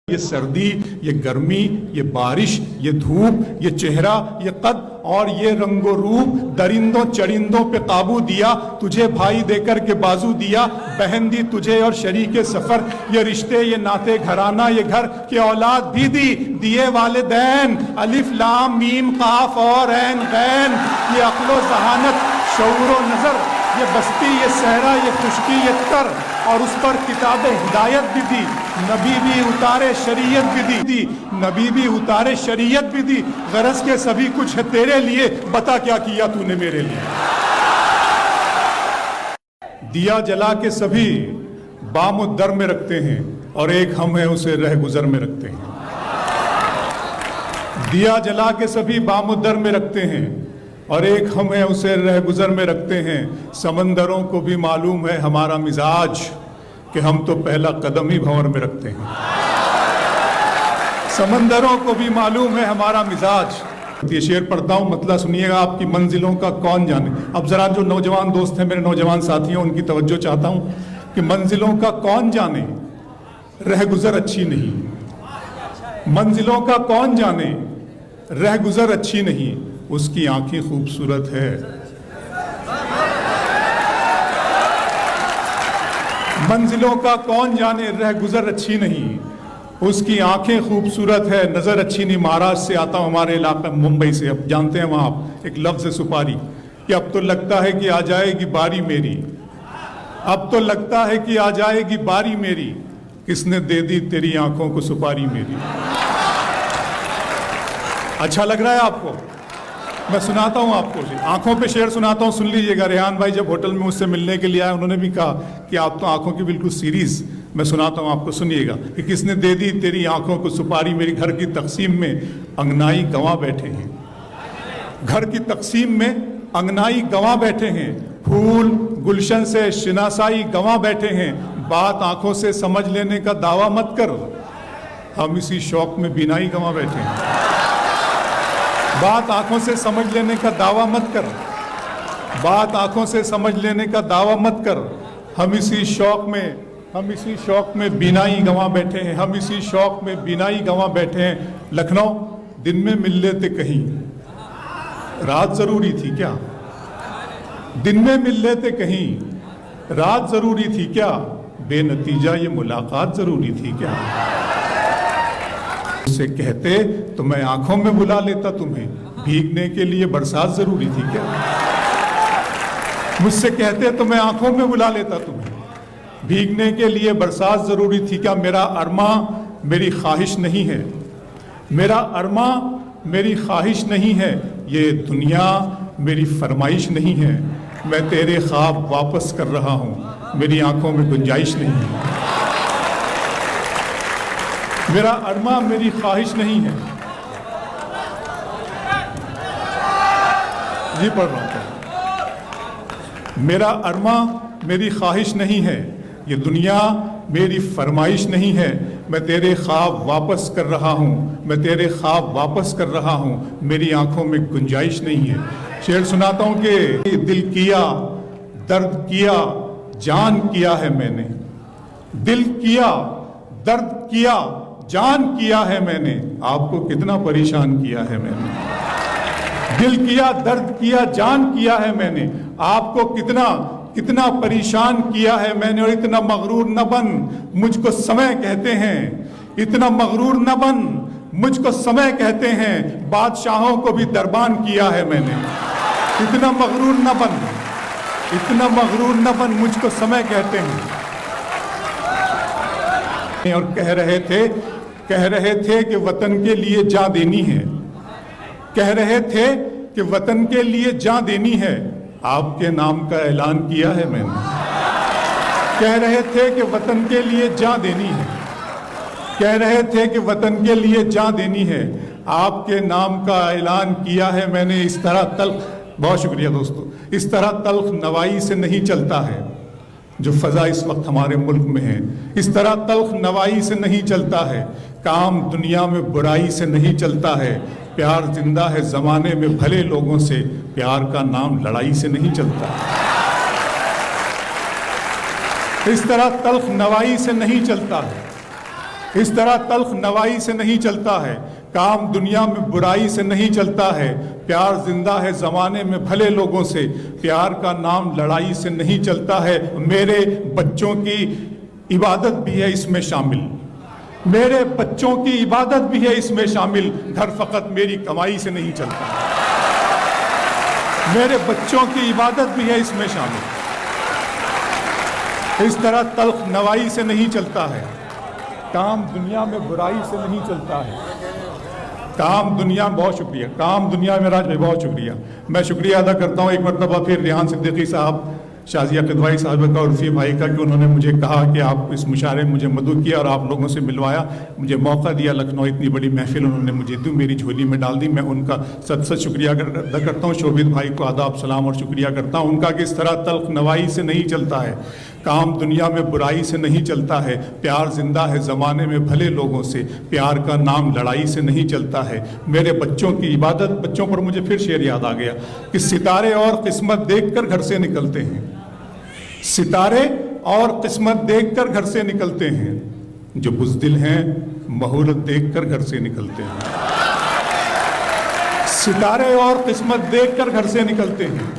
یہ سردی، یہ گرمی، یہ بارش، یہ دھوپ، یہ چہرہ، یہ قد اور یہ رنگ و روپ، درندوں چرندوں پہ قابو دیا، تجھے بھائی دے کر کے بازو دیا، بہن دی تجھے اور شریک سفر، یہ رشتے، یہ ناتے گھرانہ، یہ گھر کی اولاد بھی دی، دیے والدین، الف لام میم قاف اور عین غین، یہ عقل و ذہانت، شعور و نظر، یہ بستی، یہ صحرا، یہ خشکی، یہ تر، اور اس پر کتاب ہدایت بھی دی، نبی بھی اتارے شریعت بھی دی، نبی بھی اتارے شریعت بھی دی، غرض کے سبھی کچھ ہے تیرے لیے، بتا کیا کیا تو نے میرے لیے۔ دیا جلا کے سبھی بام و در میں رکھتے ہیں اور ایک ہم ہیں اسے رہ گزر میں رکھتے ہیں۔ دیا جلا کے سبھی بام و در میں رکھتے ہیں اور ایک ہم ہیں اسے رہ گزر میں رکھتے ہیں، سمندروں کو بھی معلوم ہے ہمارا مزاج کہ ہم تو پہلا قدم ہی بھنور میں رکھتے ہیں۔ سمندروں کو بھی معلوم ہے ہمارا مزاج۔ یہ شعر پڑھتا ہوں، مطلب سنیے گا، آپ کی منزلوں کا کون جانے۔ اب ذرا جو نوجوان دوست ہیں، میرے نوجوان ساتھی ہیں، ان کی توجہ چاہتا ہوں کہ منزلوں کا کون جانے رہ گزر اچھی نہیں، منزلوں کا کون جانے رہ گزر اچھی نہیں، اس کی آنکھیں خوبصورت ہے۔ منزلوں کا کون جانے رہ گزر اچھی نہیں، اس کی آنکھیں خوبصورت ہے، نظر اچھی نہیں۔ مہاراشٹر سے آتا ہوں، ہمارے علاقے ممبئی سے، اب جانتے ہیں وہاں ایک لفظ ہے سپاری، کہ اب تو لگتا ہے کہ آ جائے گی باری میری، اب تو لگتا ہے کہ آ جائے گی باری میری، کس نے دے دی تیری آنکھوں کو سپاری میری۔ اچھا لگ رہا ہے آپ کو؟ میں سناتا ہوں آپ کو، آنکھوں پہ شعر سناتا ہوں، سن لیجئے گا۔ ریحان بھائی جب ہوٹل میں مجھ سے ملنے کے لیے آئے، انہوں نے بھی کہا کہ آپ تو آنکھوں کی بالکل سیریز، میں سناتا ہوں آپ کو، سنیے گا کہ کس نے دے دی تیری آنکھوں کو سپاری میری، گھر کی تقسیم میں انگنائی گنوا بیٹھے ہیں، گھر کی تقسیم میں انگنائی گنوا بیٹھے ہیں، پھول گلشن سے شناسائی گنوا بیٹھے ہیں، بات آنکھوں سے سمجھ لینے کا دعویٰ مت کر، ہم اسی شوق میں بینائی گنوا بیٹھے ہیں۔ بات آنکھوں سے سمجھ لینے کا دعویٰ مت کر، بات آنکھوں سے سمجھ لینے کا دعویٰ مت کر، ہم اسی شوق میں بینائی گنوا بیٹھے ہیں، ہم اسی شوق میں بینائی گنوا بیٹھے ہیں۔ لکھنؤ دن میں مل لیتے کہیں، رات ضروری تھی کیا؟ دن میں مل لیتے کہیں، رات ضروری تھی کیا؟ بے نتیجہ یہ ملاقات ضروری تھی کیا؟ مجھ سے کہتے تو میں آنکھوں میں بلا لیتا تمہیں، بھیگنے کے لیے برسات ضروری تھی کیا؟ مجھ سے کہتے تو میں آنکھوں میں بلا لیتا تمہیں، بھیگنے کے لیے برسات ضروری تھی کیا؟ میرا ارماں میری خواہش نہیں ہے، میرا ارماں میری خواہش نہیں ہے، یہ دنیا میری فرمائش نہیں ہے، میں تیرے خواب واپس کر رہا ہوں، میری آنکھوں میں گنجائش نہیں ہے۔ میرا ارماں میری خواہش نہیں ہے، جی پڑھ رہا ہوں، میرا ارماں میری خواہش نہیں ہے، یہ دنیا میری فرمائش نہیں ہے، میں تیرے خواب واپس کر رہا ہوں، میں تیرے خواب واپس کر رہا ہوں، میری آنکھوں میں گنجائش نہیں ہے۔ شعر سناتا ہوں کہ دل کیا درد کیا جان کیا ہے میں نے، دل کیا درد کیا جان کیا ہے میں نے، آپ کو کتنا پریشان کیا ہے میں نے، دل کیا درد کیا جان کیا ہے میں نے، آپ کو کتنا پریشان کیا ہے میں نے، اور اتنا مغرور نہ بن مجھ کو سمے کہتے ہیں، اتنا مغرور نہ بن مجھ کو سمے کہتے ہیں، بادشاہوں کو بھی دربان کیا ہے میں نے، اتنا مغرور نہ بن، اتنا مغرور نہ بن مجھ کو سمے کہتے ہیں۔ اور کہہ رہے تھے کہ وطن کے لیے جان دینی ہے، کہہ رہے تھے کہ وطن کے لیے جان دینی ہے، آپ کے نام کا اعلان کیا ہے میں نے، کہہ رہے تھے کہ وطن کے لیے جان دینی ہے، کہہ رہے تھے کہ وطن کے لیے جان دینی ہے، آپ کے نام کا اعلان کیا ہے میں نے۔ اس طرح تلخ، بہت شکریہ دوستو، اس طرح تلخ نوائی سے نہیں چلتا ہے جو فضا اس وقت ہمارے ملک میں ہے، اس طرح تلخ نوائی سے نہیں چلتا ہے، کام دنیا میں برائی سے نہیں چلتا ہے، پیار زندہ ہے زمانے میں بھلے لوگوں سے، پیار کا نام لڑائی سے نہیں چلتا، اس طرح تلخ نوائی سے نہیں چلتا ہے، اس طرح تلخ نوائی سے نہیں چلتا ہے، کام دنیا میں برائی سے نہیں چلتا ہے، پیار زندہ ہے زمانے میں بھلے لوگوں سے، پیار کا نام لڑائی سے نہیں چلتا ہے، میرے بچوں کی عبادت بھی ہے اس میں شامل، میرے بچوں کی عبادت بھی ہے اس میں شامل، گھر فقط میری کمائی سے نہیں چلتا، میرے بچوں کی عبادت بھی ہے اس میں شامل، اس طرح تلخ نوائی سے نہیں چلتا ہے، کام دنیا میں برائی سے نہیں چلتا ہے، کام دنیا میں، بہت شکریہ، کام دنیا میں، راج بھائی بہت شکریہ، میں شکریہ ادا کرتا ہوں ایک مرتبہ پھر ریحان صدیقی صاحب، شازیہ قدوائی صاحبہ کا اور رفیع بھائی کا کہ انہوں نے مجھے کہا کہ آپ اس مشاعرے میں مجھے مدعو کیا اور آپ لوگوں سے ملوایا، مجھے موقع دیا، لکھنؤ اتنی بڑی محفل انہوں نے مجھے دی، میری جھولی میں ڈال دی، میں ان کا ست شکریہ ادا کرتا ہوں، شوبھت بھائی کو آداب سلام اور شکریہ کرتا ہوں ان کا کہ اس طرح تلخ نوائی سے نہیں چلتا ہے، کام دنیا میں برائی سے نہیں چلتا ہے، پیار زندہ ہے زمانے میں بھلے لوگوں سے، پیار کا نام لڑائی سے نہیں چلتا ہے، میرے بچوں کی عبادت، بچوں پر مجھے پھر شعر یاد آ گیا کہ ستارے اور قسمت دیکھ کر گھر سے نکلتے ہیں، ستارے اور قسمت دیکھ کر گھر سے نکلتے ہیں، جو بزدل ہیں مہورت دیکھ کر گھر سے نکلتے ہیں، ستارے اور قسمت دیکھ کر گھر سے نکلتے ہیں،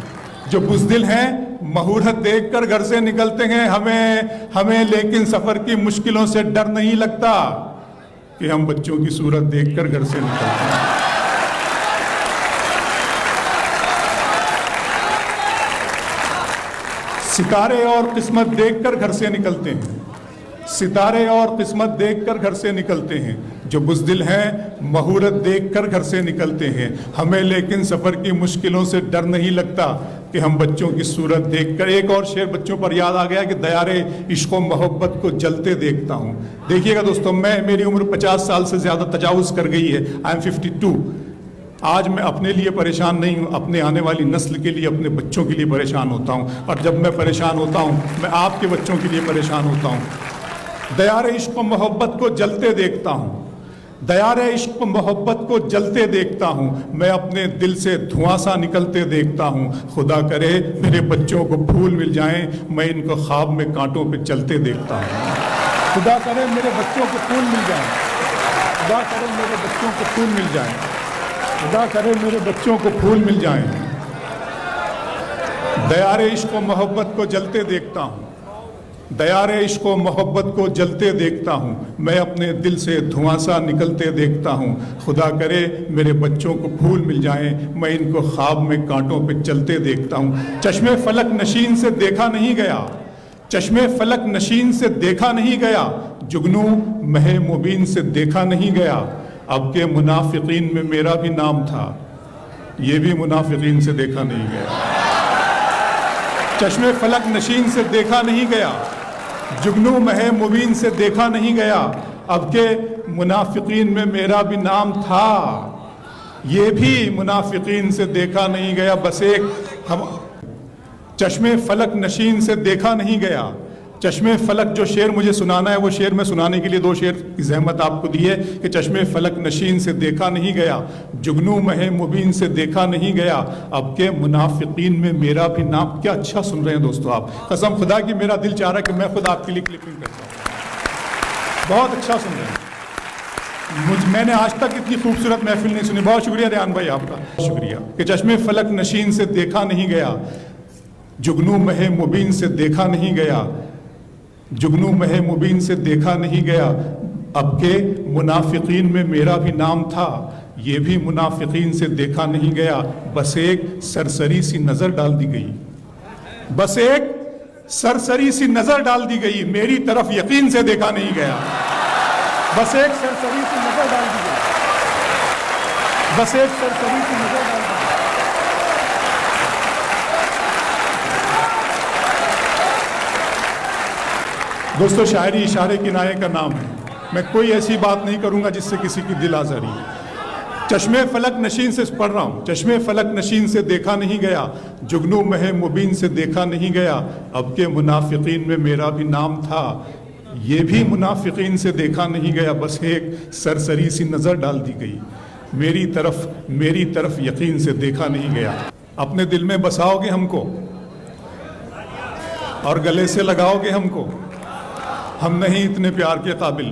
جو بزدل ہیں مہورت دیکھ کر گھر سے نکلتے ہیں، ہمیں لیکن سفر کی مشکلوں سے ڈر نہیں لگتا کہ ہم بچوں کی صورت دیکھ کر گھر سے نکلتے ہیں، ستارے اور قسمت دیکھ کر گھر سے نکلتے ہیں، ستارے اور قسمت دیکھ کر گھر سے نکلتے ہیں، جو بزدل ہیں مہورت دیکھ کر گھر سے نکلتے ہیں، ہمیں لیکن سفر کی مشکلوں سے ڈر نہیں لگتا کہ ہم بچوں کی صورت دیکھ کر، ایک اور شعر بچوں پر یاد آ گیا کہ دیارے عشق و محبت کو جلتے دیکھتا ہوں، دیکھیے گا دوستوں، میری عمر 50 سال سے زیادہ تجاوز کر گئی ہے، آئی ایم 52، آج میں اپنے لیے پریشان نہیں ہوں، اپنے آنے والی نسل کے لیے، اپنے بچوں کے لیے پریشان ہوتا ہوں، اور جب میں پریشان ہوتا ہوں میں آپ کے بچوں کے لیے پریشان ہوتا ہوں، دیار عشق و محبت کو جلتے دیکھتا ہوں، دیار عشق و محبت کو جلتے دیکھتا ہوں، میں اپنے دل سے دھواں سا نکلتے دیکھتا ہوں، خدا کرے میرے بچوں کو پھول مل جائیں، میں ان کو خواب میں کانٹوں پہ چلتے دیکھتا ہوں، خدا کرے میرے بچوں کو پھول مل جائیں، خدا کرے میرے بچوں کو پھول مل جائیں، خدا کرے میرے بچوں کو پھول مل جائیں، دیار عشق و محبت کو جلتے دیکھتا ہوں، دیار عشق و محبت کو جلتے دیکھتا ہوں، میں اپنے دل سے دھواں سا نکلتے دیکھتا ہوں، خدا کرے میرے بچوں کو پھول مل جائیں، میں ان کو خواب میں کانٹوں پہ چلتے دیکھتا ہوں، چشمے فلک نشین سے دیکھا نہیں گیا، چشمے فلک نشین سے دیکھا نہیں گیا، جگنو مہ مبین سے دیکھا نہیں گیا، اب کے منافقین میں میرا بھی نام تھا، یہ بھی منافقین سے دیکھا نہیں گیا، چشمے فلک نشین سے دیکھا نہیں گیا، جگنو مہ مبین سے دیکھا نہیں گیا، اب کے منافقین میں میرا بھی نام تھا، یہ بھی منافقین سے دیکھا نہیں گیا، بس ایک چشمے فلک نشین سے دیکھا نہیں گیا، چشمے فلک جو شعر مجھے سنانا ہے وہ شعر میں سنانے کے لیے 2 شعر کی زحمت آپ کو دی ہے کہ چشمے فلک نشین سے دیکھا نہیں گیا، جگنو مہ مبین سے دیکھا نہیں گیا، اب کے منافقین میں میرا بھی نام، کیا اچھا سن رہے ہیں دوستو آپ، قسم خدا کی میرا دل چاہ رہا ہے کہ میں خود آپ کے لیے کلپنگ کرتا ہوں، بہت اچھا سن رہے ہیں، میں نے آج تک اتنی خوبصورت محفل نہیں سنی، بہت شکریہ ریحان بھائی آپ کا، شکریہ کہ چشمے فلک نشین سے دیکھا نہیں گیا، جگنو مہ مبین سے دیکھا نہیں گیا، جگنو مہ مبین سے دیکھا نہیں گیا، اب کے منافقین میں میرا بھی نام تھا، یہ بھی منافقین سے دیکھا نہیں گیا، بس ایک سرسری سی نظر ڈال دی گئی، بس ایک سرسری سی نظر ڈال دی گئی، میری طرف یقین سے دیکھا نہیں گیا، بس ایک سرسری سی نظر ڈال دی گئی، بس ایک سرسری سی نظر ڈال دی گئی۔ دوستو شاعری اشارے کنایے کا نام ہے، میں کوئی ایسی بات نہیں کروں گا جس سے کسی کی دل آزاری ہے، چشمے فلک نشین سے پڑھ رہا ہوں، چشمے فلک نشین سے دیکھا نہیں گیا، جگنو مہ مبین سے دیکھا نہیں گیا، اب کے منافقین میں میرا بھی نام تھا، یہ بھی منافقین سے دیکھا نہیں گیا، بس ایک سرسری سی نظر ڈال دی گئی، میری طرف یقین سے دیکھا نہیں گیا۔ اپنے دل میں بساؤ گے ہم کو اور گلے سے لگاؤ گے ہم کو، ہم نہیں اتنے پیار کے قابل،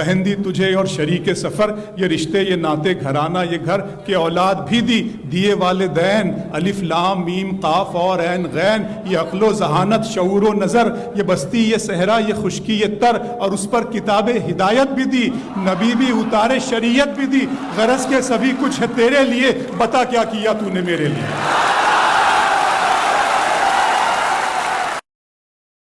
بہن دی تجھے اور شریک سفر، یہ رشتے یہ ناتے گھرانہ یہ گھر کہ اولاد بھی دی دیے والدین، الف لام میم قاف اور عین غین، یہ عقل و ذہانت شعور و نظر، یہ بستی یہ صحرا یہ خشکی یہ تر، اور اس پر کتاب ہدایت بھی دی، نبی بھی اتارے شریعت بھی دی، غرض کے سبھی کچھ ہے تیرے لیے، بتا کیا کیا تو نے میرے لیے۔